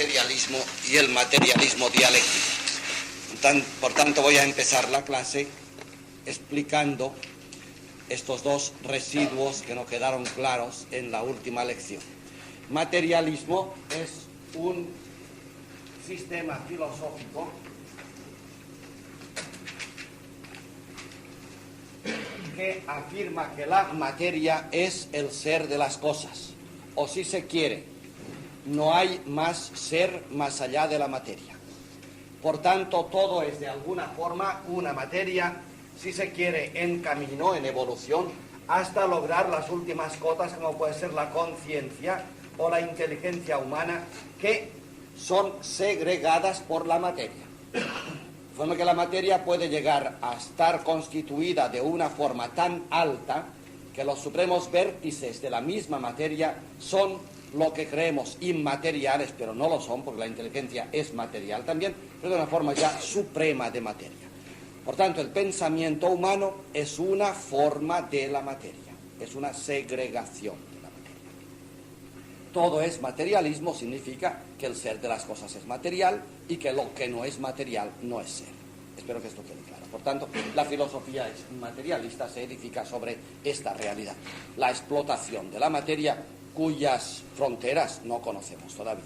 materialismo y el materialismo dialéctico. Por tanto, voy a empezar la clase explicando estos dos residuos que no quedaron claros en la última lección. Materialismo es un sistema filosófico que afirma que la materia es el ser de las cosas, o si se quiere, no hay más ser más allá de la materia. Por tanto, todo es de alguna forma una materia, si se quiere, en camino, en evolución, hasta lograr las últimas cotas, como puede ser la conciencia o la inteligencia humana, que son segregadas por la materia. De forma que la materia puede llegar a estar constituida de una forma tan alta que los supremos vértices de la misma materia son lo que creemos inmateriales, pero no lo son, porque la inteligencia es material también, pero de una forma ya suprema de materia. Por tanto, el pensamiento humano es una forma de la materia, es una segregación de la materia. Todo es materialismo, significa que el ser de las cosas es material y que lo que no es material no es ser. Espero que esto quede claro. Por tanto, la filosofía materialista se edifica sobre esta realidad, la explotación de la materia, cuyas fronteras no conocemos todavía.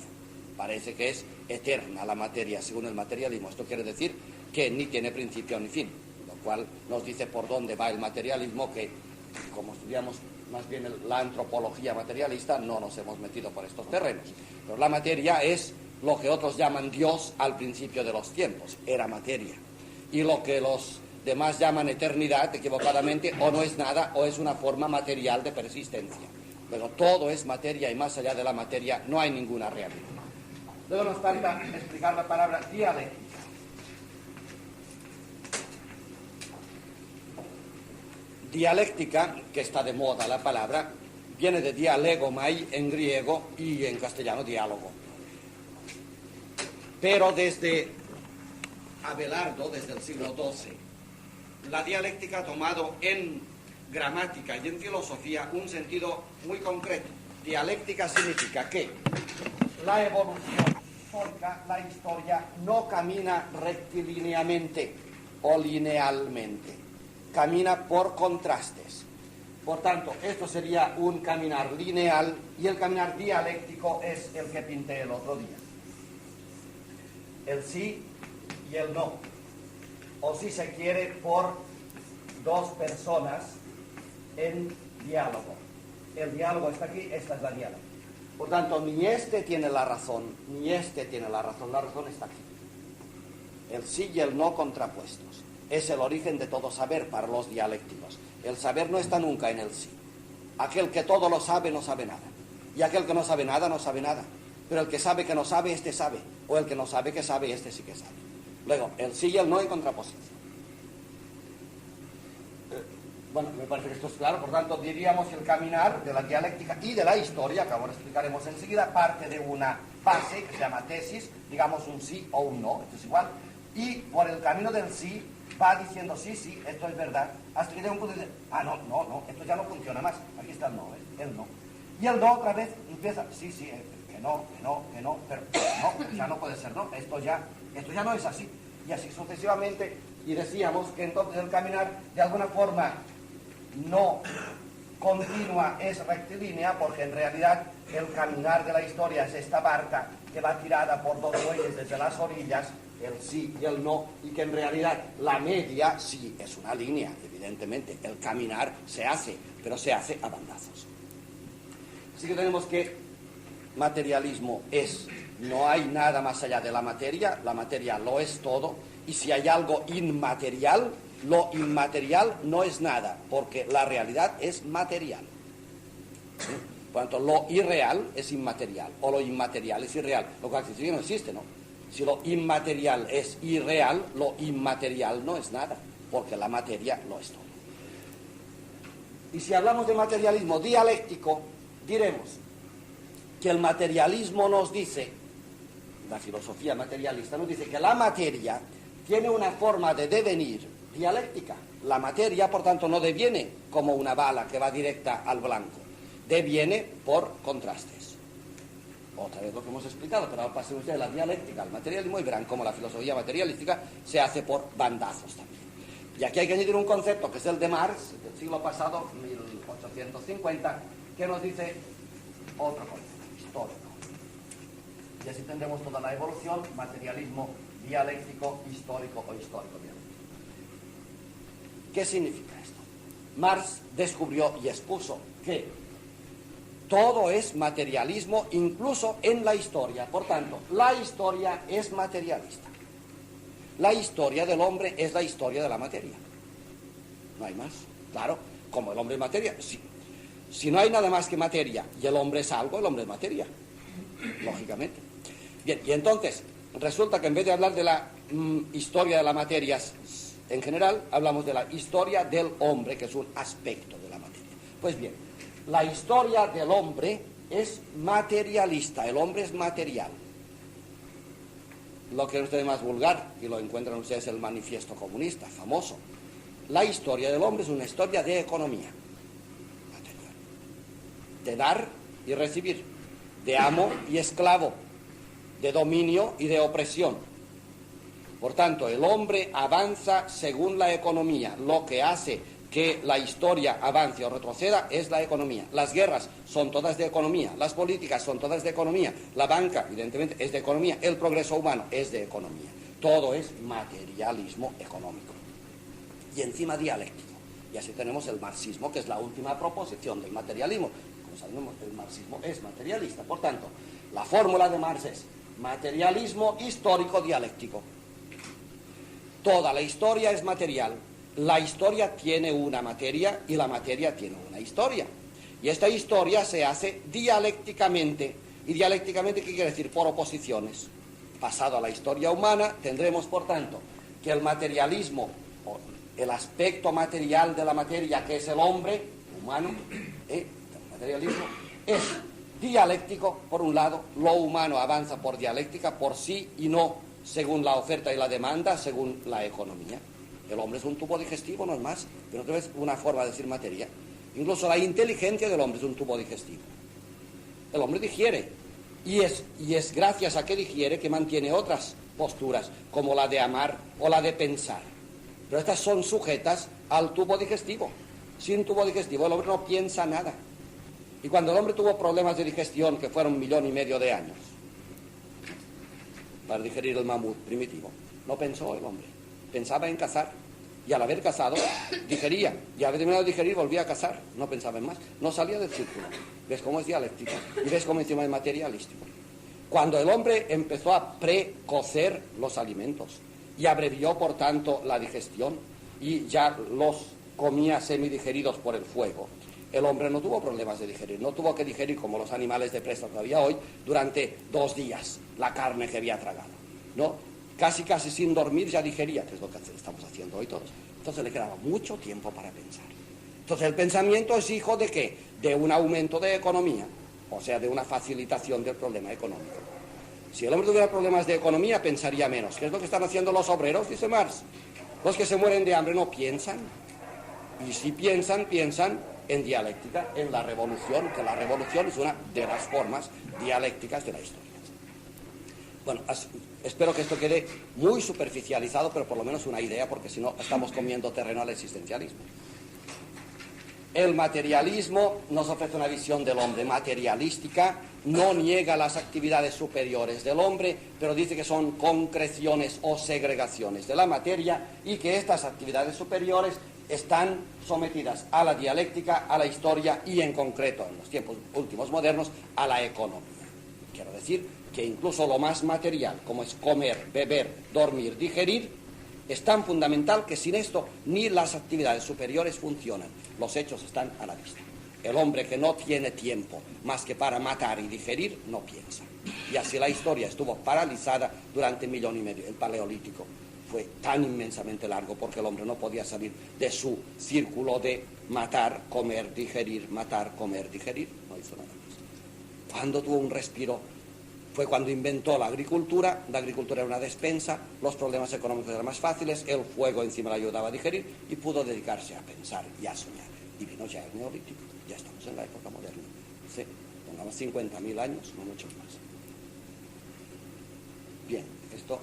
Parece que es eterna la materia según el materialismo. Esto quiere decir que ni tiene principio ni fin, lo cual nos dice por dónde va el materialismo, que como estudiamos más bien la antropología materialista no nos hemos metido por estos terrenos. Pero la materia es lo que otros llaman Dios al principio de los tiempos, era materia. Y lo que los demás llaman eternidad, equivocadamente, o no es nada o es una forma material de persistencia. Pero todo es materia y más allá de la materia no hay ninguna realidad. Luego nos falta explicar la palabra dialéctica. Dialéctica, que está de moda la palabra, viene de dialegomai en griego y en castellano diálogo. Pero desde Abelardo, desde el siglo XII, la dialéctica ha tomado en gramática y en filosofía un sentido muy concreto. Dialéctica significa que la evolución histórica, la historia, no camina rectilíneamente o linealmente, camina por contrastes. Por tanto, esto sería un caminar lineal y el caminar dialéctico es el que pinté el otro día. El sí y el no, o si se quiere, por dos personas en diálogo. El diálogo está aquí, esta es la diálogo. Por tanto, ni este tiene la razón, ni este tiene la razón está aquí. El sí y el no contrapuestos. Es el origen de todo saber para los dialécticos. El saber no está nunca en el sí. Aquel que todo lo sabe no sabe nada. Y aquel que no sabe nada no sabe nada. Pero el que sabe que no sabe, este sabe. O el que no sabe que sabe, este sí que sabe. Luego, el sí y el no en contraposición. Bueno, me parece que esto es claro. Por tanto, diríamos que el caminar de la dialéctica y de la historia, que ahora explicaremos enseguida, parte de una base que se llama tesis, digamos un sí o un no, esto es igual, y por el camino del sí va diciendo sí, sí, esto es verdad, hasta que llega un punto y dice, no, esto ya no funciona más, aquí está el no, el no. Y el no otra vez empieza, sí, que no, pero no, ya no puede ser no, esto ya no es así, y así sucesivamente, y decíamos que entonces el caminar de alguna forma no continua, es rectilínea, porque en realidad el caminar de la historia es esta barca que va tirada por dos bueyes desde las orillas, el sí y el no, y que en realidad la media sí es una línea, evidentemente, el caminar se hace, pero se hace a bandazos. Así que tenemos que materialismo es, no hay nada más allá de la materia lo es todo, y si hay algo inmaterial, lo inmaterial no es nada, porque la realidad es material. Por lo tanto, lo irreal es inmaterial, o lo inmaterial es irreal, lo cual significa que no existe, ¿no? Si lo inmaterial es irreal, lo inmaterial no es nada, porque la materia lo es todo. Y si hablamos de materialismo dialéctico, diremos que el materialismo nos dice, la filosofía materialista nos dice que la materia tiene una forma de devenir dialéctica. La materia, por tanto, no deviene como una bala que va directa al blanco, deviene por contrastes. otra vez lo que hemos explicado, pero ahora pasen ustedes de la dialéctica al materialismo y verán cómo la filosofía materialística se hace por bandazos también. Y aquí hay que añadir un concepto que es el de Marx, del siglo pasado, 1850, que nos dice otro concepto, histórico. Y así tendremos toda la evolución, materialismo dialéctico, histórico o histórico dialéctico. ¿Qué significa esto? Marx descubrió y expuso que todo es materialismo, incluso en la historia. Por tanto, la historia es materialista. La historia del hombre es la historia de la materia. No hay más. Claro, como el hombre es materia. Si no hay nada más que materia y el hombre es algo, el hombre es materia. Lógicamente. Bien, y entonces, resulta que en vez de hablar de la historia de la materia en general, hablamos de la historia del hombre, que es un aspecto de la materia. Pues bien, la historia del hombre es materialista, el hombre es material. Lo que ustedes más vulgar, y lo encuentran ustedes en el Manifiesto Comunista, famoso. La historia del hombre es una historia de economía material, de dar y recibir, de amo y esclavo, de dominio y de opresión. Por tanto, el hombre avanza según la economía. Lo que hace que la historia avance o retroceda es la economía. Las guerras son todas de economía, las políticas son todas de economía, la banca, evidentemente, es de economía, el progreso humano es de economía. Todo es materialismo económico. Y encima dialéctico. Y así tenemos el marxismo, que es la última proposición del materialismo. Como sabemos, el marxismo es materialista. Por tanto, la fórmula de Marx es materialismo histórico dialéctico. Toda la historia es material. La historia tiene una materia y la materia tiene una historia. Y esta historia se hace dialécticamente. ¿Y dialécticamente qué quiere decir? Por oposiciones. Pasado a la historia humana, tendremos, por tanto, que el materialismo, o el aspecto material de la materia, que es el hombre humano, el materialismo, es dialéctico, por un lado. Lo humano avanza por dialéctica, por sí y no, según la oferta y la demanda, según la economía. El hombre es un tubo digestivo, no es más, pero no es una forma de decir materia. Incluso la inteligencia del hombre es un tubo digestivo. El hombre digiere, y es gracias a que digiere que mantiene otras posturas, como la de amar o la de pensar. Pero estas son sujetas al tubo digestivo. Sin tubo digestivo el hombre no piensa nada. Y cuando el hombre tuvo problemas de digestión, que fueron 1,5 millones de años, para digerir el mamut primitivo, no pensó el hombre. Pensaba en cazar, y al haber cazado, digería, y al haber terminado de digerir, volvía a cazar, no pensaba en más, no salía del círculo. ¿Ves cómo es dialéctico? Y ves cómo encima es materialístico. Cuando el hombre empezó a precocer los alimentos, y abrevió, por tanto, la digestión, y ya los comía semidigeridos por el fuego, el hombre no tuvo problemas de digerir, no tuvo que digerir, como los animales de presa todavía hoy, durante 2 días, la carne que había tragado, ¿no? Casi sin dormir ya digería, que es lo que estamos haciendo hoy todos. Entonces le quedaba mucho tiempo para pensar. Entonces el pensamiento es hijo de ¿qué? De un aumento de economía, o sea, de una facilitación del problema económico. Si el hombre tuviera problemas de economía, pensaría menos. ¿Qué es lo que están haciendo los obreros? Dice Marx. Los que se mueren de hambre no piensan. Y si piensan, piensan en dialéctica, en la revolución, que la revolución es una de las formas dialécticas de la historia. Bueno, espero que esto quede muy superficializado, pero por lo menos una idea, porque si no estamos comiendo terreno al existencialismo. El materialismo nos ofrece una visión del hombre materialística, no niega las actividades superiores del hombre, pero dice que son concreciones o segregaciones de la materia y que estas actividades superiores están sometidas a la dialéctica, a la historia y en concreto, en los tiempos últimos modernos, a la economía. Quiero decir que incluso lo más material, como es comer, beber, dormir, digerir, es tan fundamental que sin esto ni las actividades superiores funcionan. Los hechos están a la vista. El hombre que no tiene tiempo más que para matar y digerir, no piensa. Y así la historia estuvo paralizada durante 1,5 millones. El Paleolítico fue tan inmensamente largo porque el hombre no podía salir de su círculo de matar, comer, digerir, matar, comer, digerir. No hizo nada más. Cuando tuvo un respiro fue cuando inventó la agricultura era una despensa, los problemas económicos eran más fáciles, el fuego encima le ayudaba a digerir y pudo dedicarse a pensar y a soñar. Y vino ya el Neolítico, ya estamos en la época moderna. ¿Sí? pongamos 50.000 años, no muchos más. Bien, esto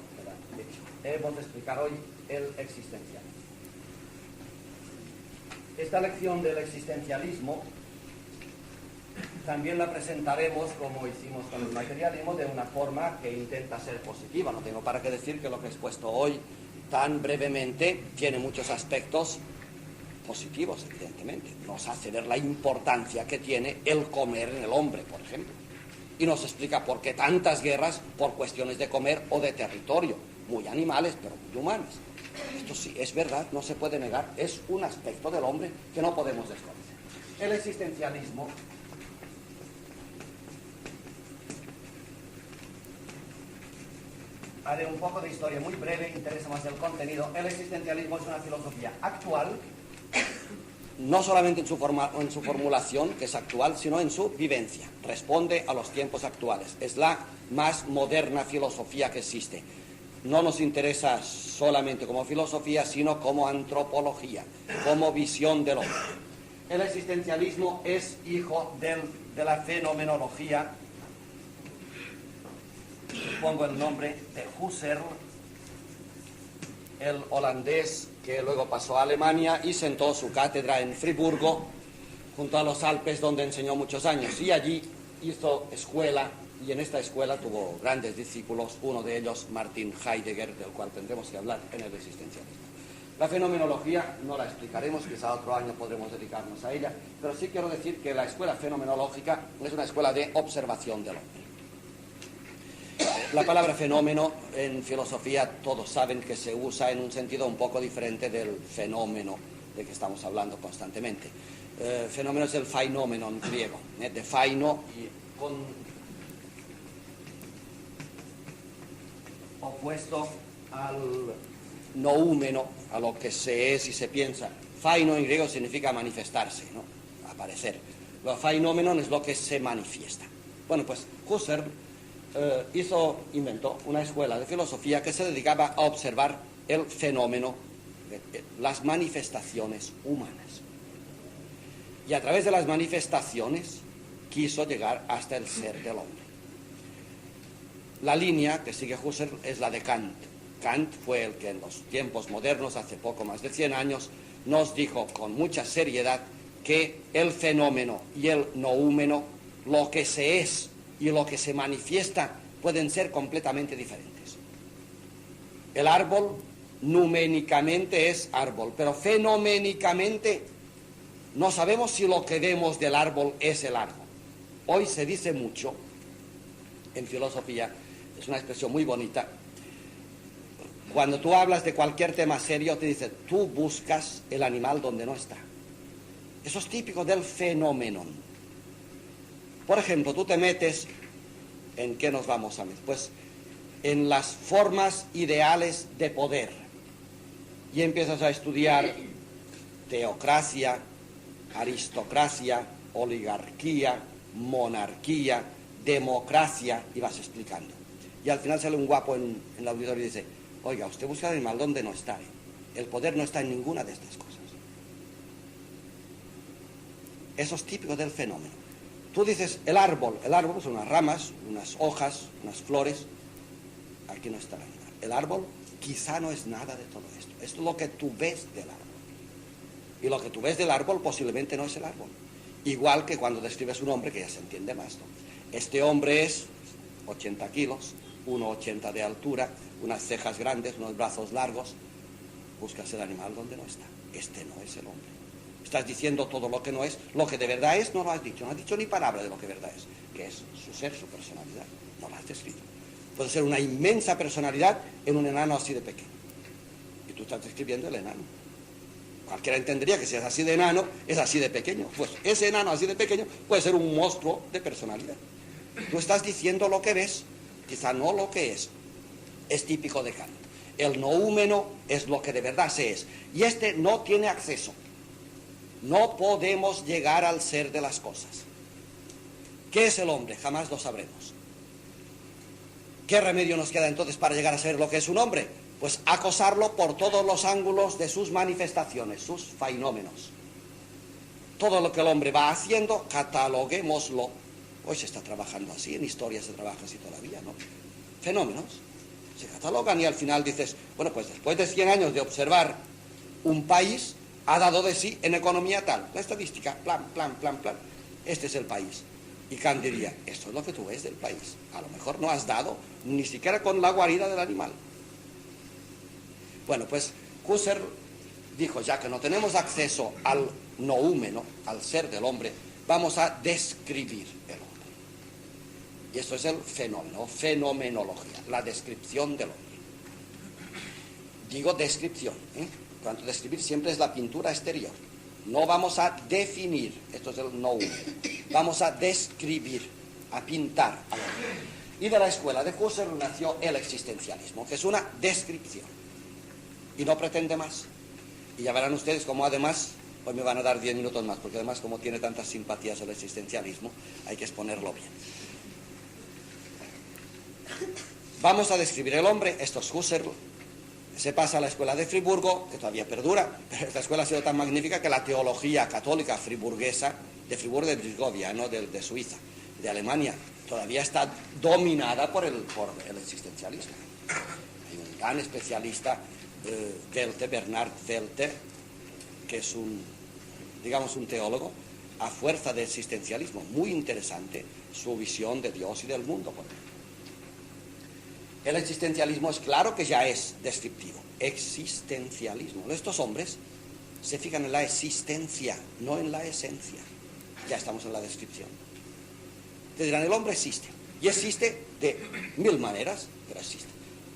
hemos de explicar hoy el existencialismo. Esta lección del existencialismo también la presentaremos, como hicimos con el materialismo, de una forma que intenta ser positiva. No tengo para qué decir que lo que he expuesto hoy tan brevemente tiene muchos aspectos positivos, evidentemente. Nos hace ver la importancia que tiene el comer en el hombre, por ejemplo. Y nos explica por qué tantas guerras por cuestiones de comer o de territorio, muy animales, pero muy humanas. Esto sí, es verdad, no se puede negar, es un aspecto del hombre que no podemos desconocer. El existencialismo haré un poco de historia muy breve, interesa más el contenido. El existencialismo es una filosofía actual, no solamente en su formulación, que es actual, sino en su vivencia. Responde a los tiempos actuales. Es la más moderna filosofía que existe. No nos interesa solamente como filosofía, sino como antropología, como visión del hombre. El existencialismo es hijo de la fenomenología. Pongo el nombre de Husserl, el holandés que luego pasó a Alemania y sentó su cátedra en Friburgo, junto a los Alpes, donde enseñó muchos años. Y allí hizo escuela, y en esta escuela tuvo grandes discípulos, uno de ellos Martin Heidegger, del cual tendremos que hablar en el existencialismo. La fenomenología no la explicaremos, quizá otro año podremos dedicarnos a ella, pero sí quiero decir que la escuela fenomenológica es una escuela de observación del hombre. La palabra fenómeno en filosofía todos saben que se usa en un sentido un poco diferente del fenómeno de que estamos hablando constantemente. Fenómeno es el phainomeno griego, de phaino y con opuesto al noúmeno, a lo que se es y se piensa. Phaino en griego significa manifestarse, ¿no? Aparecer. Lo phainomeno es lo que se manifiesta. Bueno, pues Husserl inventó una escuela de filosofía que se dedicaba a observar el fenómeno, las manifestaciones humanas. Y a través de las manifestaciones quiso llegar hasta el ser del hombre. La línea que sigue Husserl es la de Kant. Kant fue el que en los tiempos modernos, hace poco más de 100 años, nos dijo con mucha seriedad que el fenómeno y el noúmeno, lo que se es y lo que se manifiesta, pueden ser completamente diferentes. El árbol numénicamente es árbol, pero fenoménicamente no sabemos si lo que vemos del árbol es el árbol. Hoy se dice mucho, en filosofía, es una expresión muy bonita, cuando tú hablas de cualquier tema serio, te dicen, tú buscas el animal donde no está. Eso es típico del fenómeno. Por ejemplo, tú te metes, ¿en qué nos vamos a meter? Pues en las formas ideales de poder. Y empiezas a estudiar teocracia, aristocracia, oligarquía, monarquía, democracia, y vas explicando. Y al final sale un guapo en el auditorio y dice, oiga, usted busca el animal donde no está. El poder no está en ninguna de estas cosas. Eso es típico del fenómeno. Tú dices el árbol son unas ramas, unas hojas, unas flores. Aquí no está el animal. El árbol quizá no es nada de todo esto. Es lo que tú ves del árbol. Y lo que tú ves del árbol posiblemente no es el árbol. Igual que cuando describes un hombre, que ya se entiende más, ¿no? Este hombre es 80 kilos, 1,80 de altura, unas cejas grandes, unos brazos largos. Buscas el animal donde no está. Este no es el hombre. Estás diciendo todo lo que no es. Lo que de verdad es no lo has dicho. No has dicho ni palabra de lo que de verdad es. Que es su ser, su personalidad. No lo has descrito. Puede ser una inmensa personalidad en un enano así de pequeño. Y tú estás describiendo el enano. Cualquiera entendería que si es así de enano, es así de pequeño. Pues ese enano así de pequeño puede ser un monstruo de personalidad. Tú estás diciendo lo que ves, quizá no lo que es. Es típico de Kant. El noúmeno es lo que de verdad se es. Y este no tiene acceso. No podemos llegar al ser de las cosas. ¿Qué es el hombre? Jamás lo sabremos. ¿Qué remedio nos queda entonces para llegar a ser lo que es un hombre? Pues acosarlo por todos los ángulos de sus manifestaciones, sus fenómenos. Todo lo que el hombre va haciendo, cataloguémoslo Hoy se está trabajando así, en historia se trabaja así todavía, ¿no? Fenómenos se catalogan y al final dices, bueno, pues después de 100 años de observar un país, ha dado de sí en economía tal, la estadística, plan, plan, plan, plan, este es el país. Y Kant diría, esto es lo que tú ves del país, a lo mejor no has dado ni siquiera con la guarida del animal. Bueno, pues Husserl dijo, ya que no tenemos acceso al noúmeno, al ser del hombre, vamos a describir el hombre. Y eso es el fenómeno, fenomenología, la descripción del hombre. Digo descripción, ¿eh? Cuanto describir siempre es la pintura exterior. No vamos a definir, esto es el noúmeno, vamos a describir, a pintar al hombre. Y de la escuela de Husserl nació el existencialismo, que es una descripción. Y no pretende más. Y ya verán ustedes cómo además, hoy me van a dar 10 minutos más, porque además como tiene tantas simpatías el existencialismo, hay que exponerlo bien. Vamos a describir el hombre, esto es Husserl, se pasa a la escuela de Friburgo, que todavía perdura, pero esta escuela ha sido tan magnífica que la teología católica friburguesa, de Friburgo de Brisgovia, ¿no? de Suiza, de Alemania, todavía está dominada por el existencialismo. Hay un gran especialista, Welte, Bernard Welte, que es un teólogo a fuerza de existencialismo, muy interesante su visión de Dios y del mundo, por ejemplo. El existencialismo es claro que ya es descriptivo. Existencialismo. Estos hombres se fijan en la existencia, no en la esencia. Ya estamos en la descripción. Te dirán, el hombre existe. Y existe de 1000 maneras, pero existe.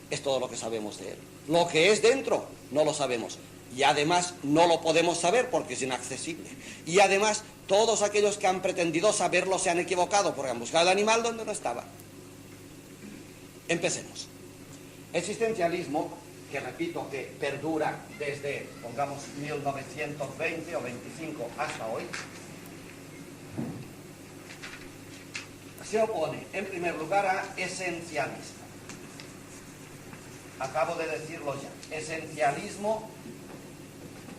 Es todo lo que sabemos de él. Lo que es dentro, no lo sabemos. Y además no lo podemos saber porque es inaccesible. Y además todos aquellos que han pretendido saberlo se han equivocado porque han buscado el animal donde no estaba. Empecemos. Existencialismo, que repito que perdura desde, pongamos, 1920 o 25 hasta hoy, se opone en primer lugar a esencialismo. Acabo de decirlo ya. Esencialismo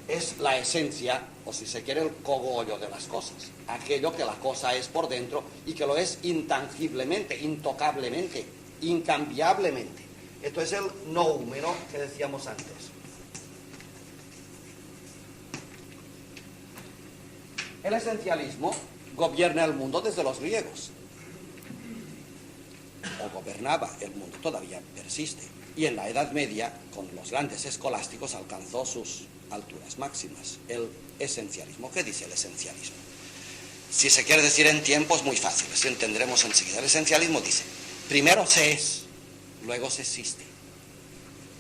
es la esencia, o si se quiere, el cogollo de las cosas. Aquello que la cosa es por dentro y que lo es intangiblemente, intocablemente, incambiablemente. Esto es el noúmeno que decíamos antes. El esencialismo gobierna el mundo desde los griegos. O gobernaba el mundo, todavía persiste. Y en la Edad Media, con los grandes escolásticos, alcanzó sus alturas máximas. El esencialismo. ¿Qué dice el esencialismo? Si se quiere decir en tiempos muy fáciles, entenderemos enseguida. El esencialismo dice, primero se es, luego se existe.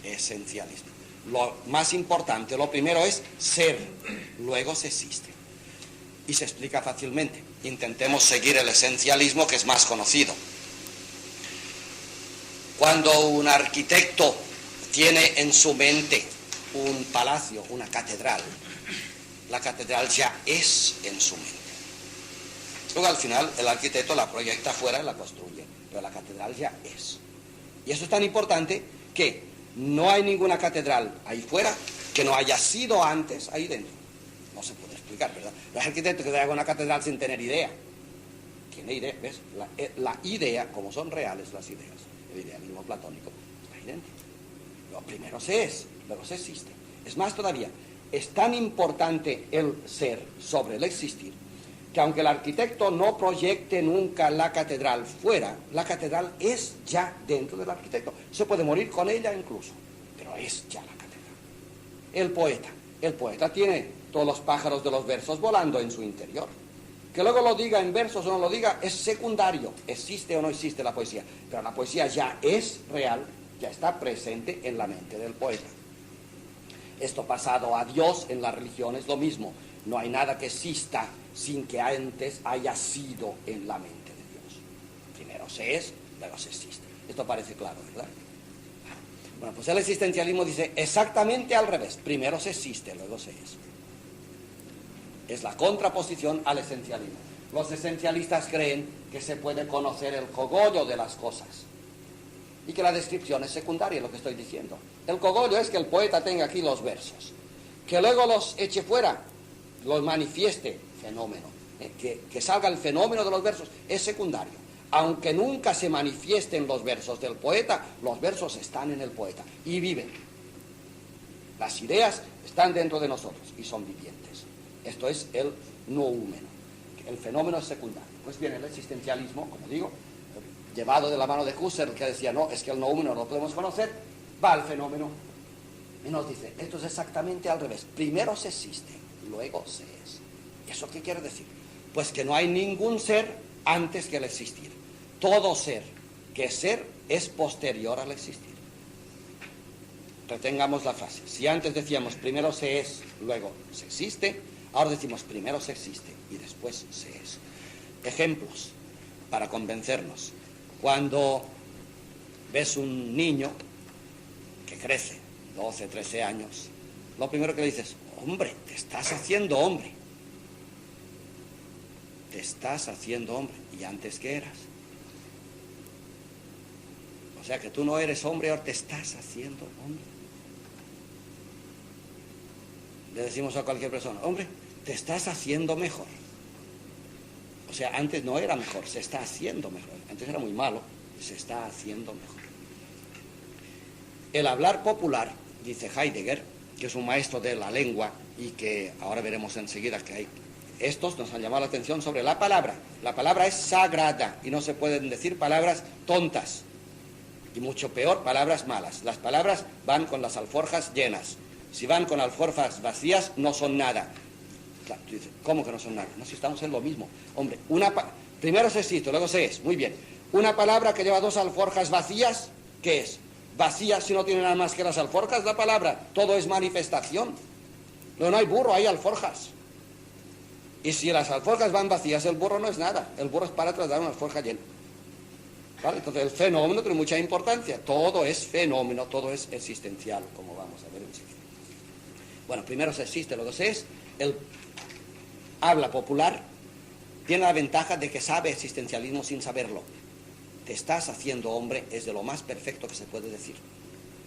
Esencialismo. Lo más importante, lo primero es ser, luego se existe. Y se explica fácilmente. Intentemos seguir el esencialismo, que es más conocido. Cuando un arquitecto tiene en su mente un palacio, una catedral, la catedral ya es en su mente. Luego al final el arquitecto la proyecta fuera y la construye, pero la catedral ya es. Y eso es tan importante que no hay ninguna catedral ahí fuera que no haya sido antes ahí dentro. No se puede explicar, ¿verdad? Los arquitectos que hagan una catedral sin tener idea. Tiene idea, ¿ves? La idea, como son reales las ideas, el idealismo platónico, está ahí dentro. Lo primero se es, luego se existe. Es más todavía, es tan importante el ser sobre el existir, que aunque el arquitecto no proyecte nunca la catedral fuera, la catedral es ya dentro del arquitecto. Se puede morir con ella incluso, pero es ya la catedral. El poeta tiene todos los pájaros de los versos volando en su interior. Que luego lo diga en versos o no lo diga es secundario. Existe o no existe la poesía, pero la poesía ya es real, ya está presente en la mente del poeta. Esto pasado a Dios en la religión es lo mismo. No hay nada que exista sin que antes haya sido en la mente de Dios. Primero se es, luego se existe. Esto parece claro, ¿verdad? Bueno, pues el existencialismo dice exactamente al revés. Primero se existe, luego se es. Es la contraposición al esencialismo. Los esencialistas creen que se puede conocer el cogollo de las cosas y que la descripción es secundaria, lo que estoy diciendo. El cogollo es que el poeta tenga aquí los versos, que luego los eche fuera, los manifieste, fenómeno, que salga el fenómeno de los versos, es secundario. Aunque nunca se manifiesten los versos del poeta, los versos están en el poeta y viven. Las ideas están dentro de nosotros y son vivientes. Esto es el noúmeno. El fenómeno es secundario. Pues bien, el existencialismo, como digo, llevado de la mano de Husserl, que decía, no, es que el noúmeno no lo podemos conocer, va al fenómeno y nos dice, esto es exactamente al revés. Primero se existe, luego se es. ¿Y eso qué quiere decir? Pues que no hay ningún ser antes que el existir. Todo ser que es ser es posterior al existir. Retengamos la frase. Si antes decíamos primero se es, luego se existe, ahora decimos primero se existe y después se es. Ejemplos para convencernos. Cuando ves un niño que crece, 12, 13 años, lo primero que le dices, hombre, te estás haciendo hombre. Te estás haciendo hombre. ¿Y antes qué eras? O sea que tú no eres hombre, ahora te estás haciendo hombre. Le decimos a cualquier persona, hombre, te estás haciendo mejor. O sea, antes no era mejor, se está haciendo mejor. Antes era muy malo, se está haciendo mejor. El hablar popular, dice Heidegger, que es un maestro de la lengua y que ahora veremos enseguida que hay... Estos nos han llamado la atención sobre la palabra. La palabra es sagrada y no se pueden decir palabras tontas. Y mucho peor, palabras malas. Las palabras van con las alforjas llenas. Si van con alforjas vacías, no son nada. Claro, tú dices, ¿cómo que no son nada? No, si estamos en lo mismo. Hombre, primero se existe, luego se es. Muy bien. Una palabra que lleva dos alforjas vacías, ¿qué es? Vacía si no tiene nada más que las alforjas, la palabra. Todo es manifestación. No hay burro, hay alforjas. Y si las alforjas van vacías, el burro no es nada. El burro es para trasladar una alforja llena. ¿Vale? Entonces el fenómeno tiene mucha importancia. Todo es fenómeno, todo es existencial, como vamos a ver enseguida. Bueno, primero se existe, luego se es. El habla popular tiene la ventaja de que sabe existencialismo sin saberlo. Te estás haciendo hombre es de lo más perfecto que se puede decir.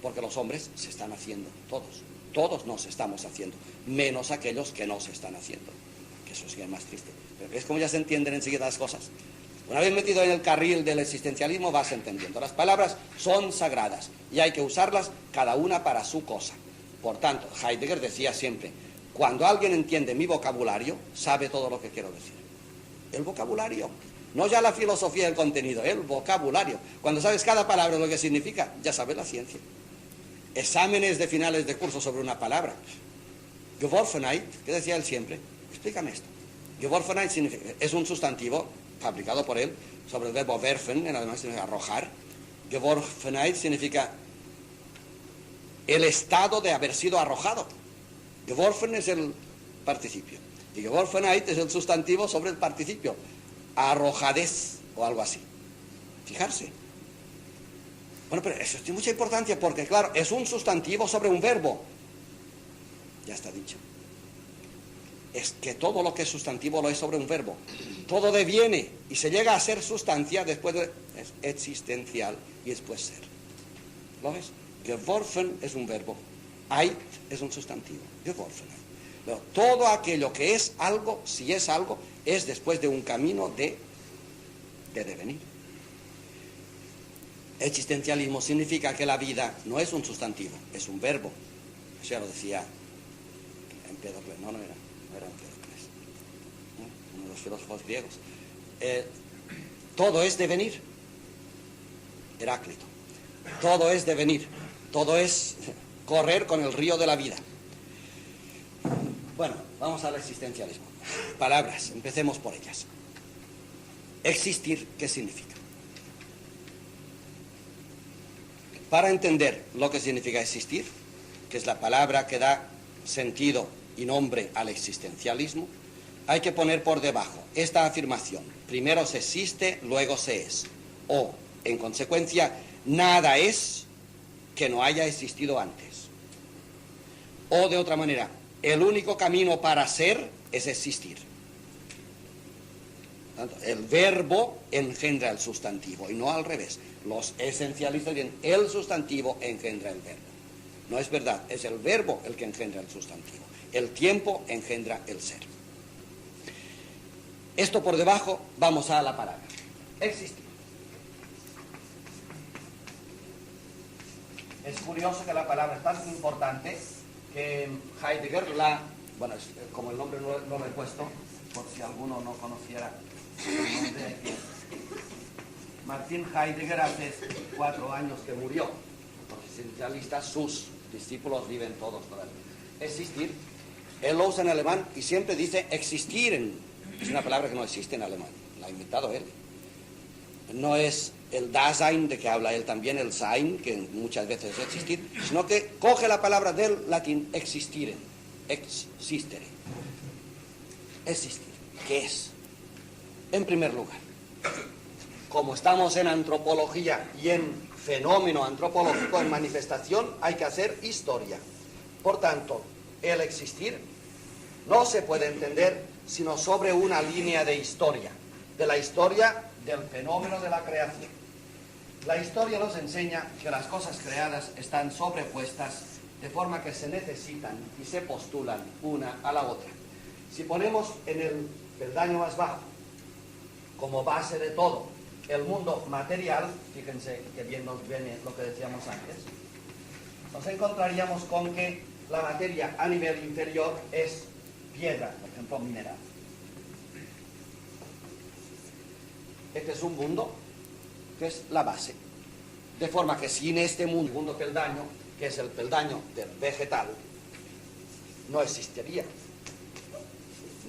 Porque los hombres se están haciendo, todos. Todos nos estamos haciendo, menos aquellos que no se están haciendo. Que eso sí es más triste. Pero es como ya se entienden enseguida las cosas. Una vez metido en el carril del existencialismo vas entendiendo. Las palabras son sagradas y hay que usarlas cada una para su cosa. Por tanto, Heidegger decía siempre, cuando alguien entiende mi vocabulario, sabe todo lo que quiero decir. El vocabulario, no ya la filosofía del contenido, el vocabulario. Cuando sabes cada palabra lo que significa, ya sabes la ciencia. Exámenes de finales de curso sobre una palabra. Geworfenheit, ¿qué decía él siempre? Explícame esto. Geworfenheit es un sustantivo fabricado por él sobre el verbo werfen, en alemán significa arrojar. Geworfenheit significa el estado de haber sido arrojado. Geworfen es el participio. Y Geworfenheit es el sustantivo sobre el participio. Arrojadez o algo así. Fijarse. Bueno, pero eso tiene mucha importancia porque, claro, es un sustantivo sobre un verbo. Ya está dicho. Es que todo lo que es sustantivo lo es sobre un verbo. Todo deviene y se llega a ser sustancia después de... Es existencial y después ser. ¿Lo ves? Geworfen es un verbo. Eit es un sustantivo. Geworfen. Pero todo aquello que es algo, si es algo, es después de un camino de devenir. Existencialismo significa que la vida no es un sustantivo, es un verbo. Eso ya lo decía Empédocles, no era Empédocles, uno de los filósofos griegos. Todo es devenir. Heráclito. Todo es devenir. Todo es correr con el río de la vida. Bueno, vamos al existencialismo. Palabras, empecemos por ellas. Existir, ¿qué significa? Para entender lo que significa existir, que es la palabra que da sentido y nombre al existencialismo, hay que poner por debajo esta afirmación. Primero se existe, luego se es. O, en consecuencia, nada es que no haya existido antes. O, de otra manera, el único camino para ser es existir. El verbo engendra el sustantivo y no al revés. Los esencialistas dicen el sustantivo engendra el verbo. No es verdad, es el verbo el que engendra el sustantivo. El tiempo engendra el ser. Esto por debajo, vamos a la palabra. Existir. Es curioso que la palabra es tan importante que Heidegger bueno, como el nombre no lo he puesto, por si alguno no conociera el nombre, Martin Heidegger hace 4 años que murió. Los existencialistas, sus discípulos, viven todos todavía. Existir, él lo usa en alemán y siempre dice existieren. Es una palabra que no existe en alemán, la ha inventado él. No es el Dasein, de que habla él también, el Sein, que muchas veces es existir, sino que coge la palabra del latín existieren, existere. Existir, ¿qué es? En primer lugar, como estamos en antropología y en fenómeno antropológico, en manifestación, hay que hacer historia. Por tanto, el existir no se puede entender sino sobre una línea de historia, de la historia del fenómeno de la creación. La historia nos enseña que las cosas creadas están sobrepuestas de forma que se necesitan y se postulan una a la otra. Si ponemos en el peldaño más bajo, como base de todo, el mundo material, fíjense que bien nos viene lo que decíamos antes, nos encontraríamos con que la materia a nivel inferior es piedra, por ejemplo, mineral. Este es un mundo que es la base. De forma que sin este segundo peldaño, que es el peldaño del vegetal, no existiría.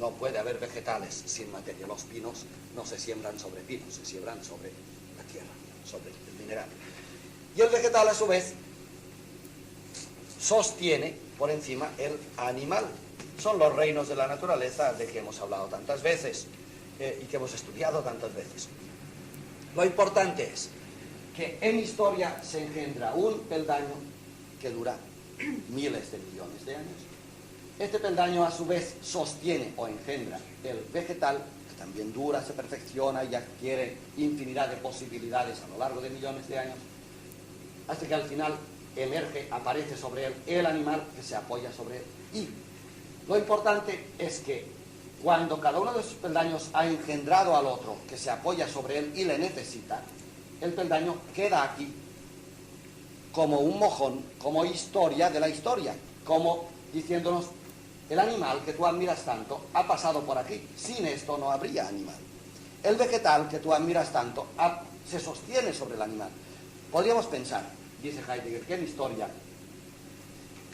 No puede haber vegetales sin materia. Los pinos no se siembran sobre pinos, se siembran sobre la tierra, sobre el mineral. Y el vegetal, a su vez, sostiene por encima el animal. Son los reinos de la naturaleza de que hemos hablado tantas veces y que hemos estudiado tantas veces. Lo importante es que en historia se engendra un peldaño que dura miles de millones de años. Este peldaño a su vez sostiene o engendra el vegetal, que también dura, se perfecciona y adquiere infinidad de posibilidades a lo largo de millones de años, hasta que al final emerge, aparece sobre él el animal que se apoya sobre él. Y lo importante es que cuando cada uno de esos peldaños ha engendrado al otro, que se apoya sobre él y le necesita, el peldaño queda aquí como un mojón, como historia de la historia, como diciéndonos, el animal que tú admiras tanto ha pasado por aquí, sin esto no habría animal. El vegetal que tú admiras tanto se sostiene sobre el animal. Podríamos pensar, dice Heidegger, que en historia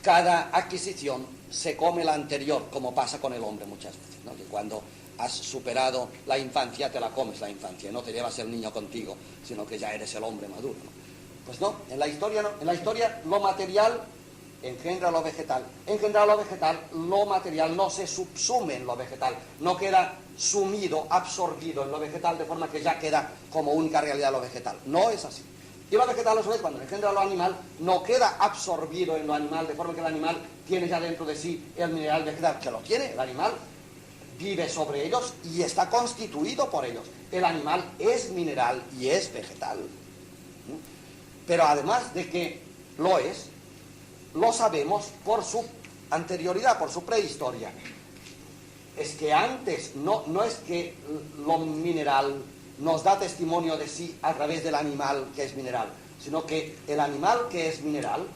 cada adquisición se come la anterior, como pasa con el hombre muchas veces, ¿no? Que cuando has superado la infancia, te la comes la infancia, no te llevas el niño contigo, sino que ya eres el hombre maduro, ¿no? Pues no, en la historia no. En la historia lo material engendra lo vegetal. Engendra lo vegetal, lo material no se subsume en lo vegetal, no queda sumido, absorbido en lo vegetal, de forma que ya queda como única realidad lo vegetal. No es así. Y lo vegetal, a su vez, cuando engendra lo animal, no queda absorbido en lo animal, de forma que el animal tiene ya dentro de sí el mineral vegetal, que lo tiene, el animal vive sobre ellos y está constituido por ellos. El animal es mineral y es vegetal. Pero además de que lo es, lo sabemos por su anterioridad, por su prehistoria. Es que antes, no es que lo mineral nos da testimonio de sí a través del animal que es mineral, sino que el animal que es mineral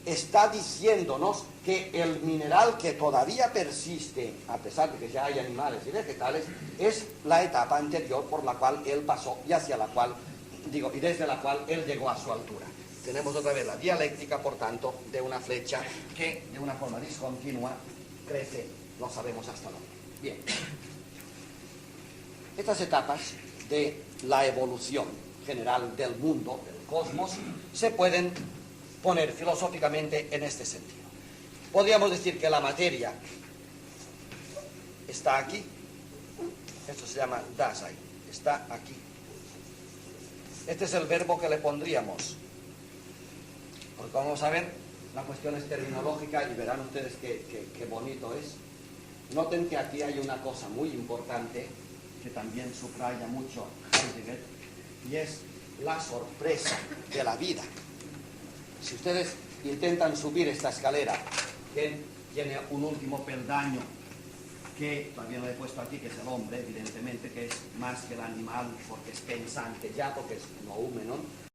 está diciéndonos que el mineral que todavía persiste, a pesar de que ya hay animales y vegetales, es la etapa anterior por la cual él pasó y hacia la cual, y desde la cual él llegó a su altura. Tenemos otra vez la dialéctica, por tanto, de una flecha que de una forma discontinua crece, no sabemos hasta dónde. Bien. Estas etapas de la evolución general del mundo, del cosmos, se pueden poner filosóficamente en este sentido. Podríamos decir que la materia está aquí, esto se llama Dasein, está aquí. Este es el verbo que le pondríamos, porque vamos a ver, la cuestión es terminológica y verán ustedes qué bonito es. Noten que aquí hay una cosa muy importante que también subraya mucho Heidegger, y es la sorpresa de la vida. Si ustedes intentan subir esta escalera, que tiene un último peldaño que también lo he puesto aquí, que es el hombre, evidentemente, que es más que el animal, porque es pensante ya, porque es un hume, ¿no?